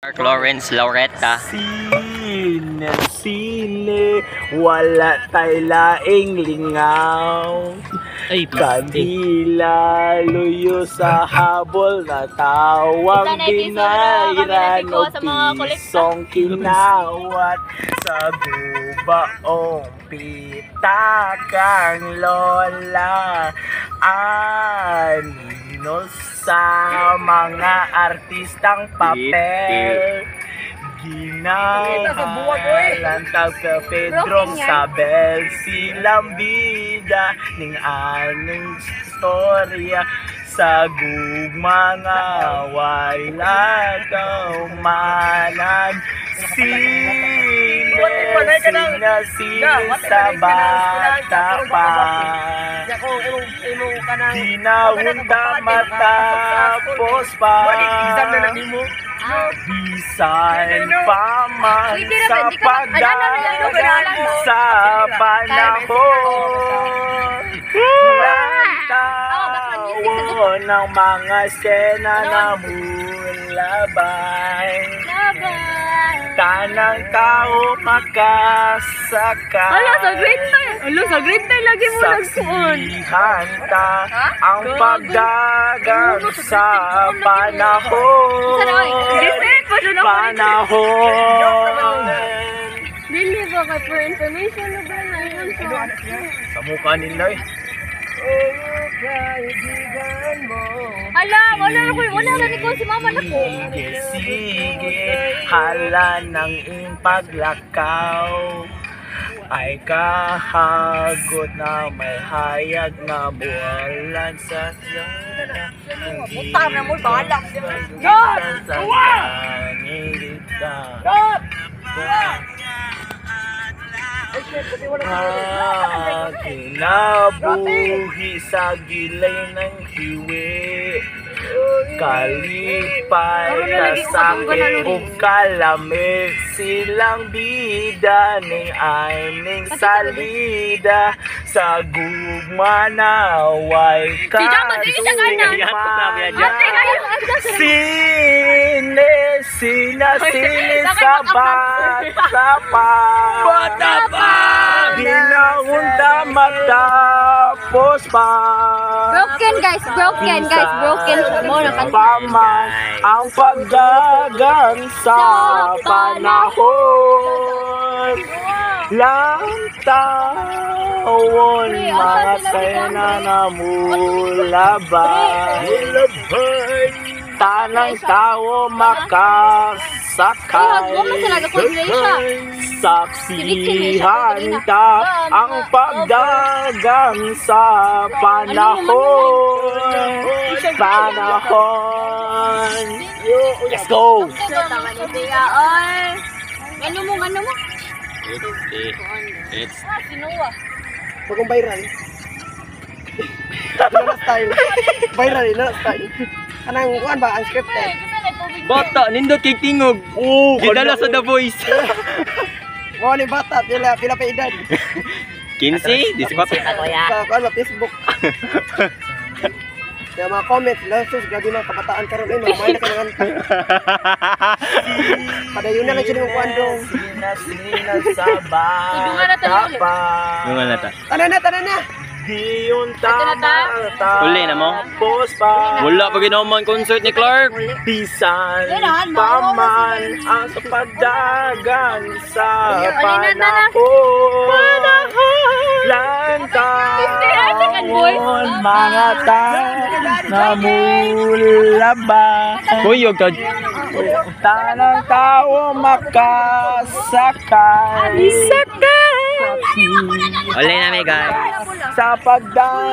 Mark Lawrence Laureta. Sine, wala tay laing lingaw. Kanila luyo sa habol na tawag dinairan o pisong kinawat sa gubaong pitakang lola. Ano sa mga artistang papel ginahalan tag Pedro Sabel silang bida ning anong istorya sa mga wala daw manag sine sa bata pa dinawunda matapos pa bisan pa man sa pagdagan sa panahon lantawan ng mga sena na mulabay tanang tao makasakay. Sa grade time lagi mo nagsuon. Saksihan ta ang pagdagan sa panahon. Dili ba ka for information na ba na yun sa mukha nila eh. Wala na ni ko si mama na ko. Sige, hala ng iyong paglakaw ay kahagot na may hayag na buwalan sa Putar na mo, balak. Kinabuhi sa gilay ng hiwi kalipay kasakit o kalamig silang bida ning aning salida sa gugma na way sine sa bata pa ginawunda matapos pa Broken guys, broken mo na paman ang pagdagan sa panahon lantawan mga sena na mulabay tanang tao makasakay saksihan ta ang pagdagan sa panahon let's go ano mo It's sinuwa Pagong viral. Ina style. Viral ina style. Anang kuan ba ang scripted? bata, nindot kay tingog. Gidala sa The Voice. Mo ni bata pila pa edad. 15, 14. Sa kuan ba Facebook. Kaya mga comments, lasos, grabe mga kabataan karon ay mga na kailangan ka. Padayon na lang siya ng kuan dong. Sina sa bata pa. Dungan na ta. Tanan na. Di yung tama. Uli na mo? Post pa. Wala pa ginawa concert ni Clark. Pisan paman ang pagdagan sa panahon. Lantawan mga na mulaba. Kuyog ka. Tanang tao makasakay. Uli na may guys. Sa pagdagan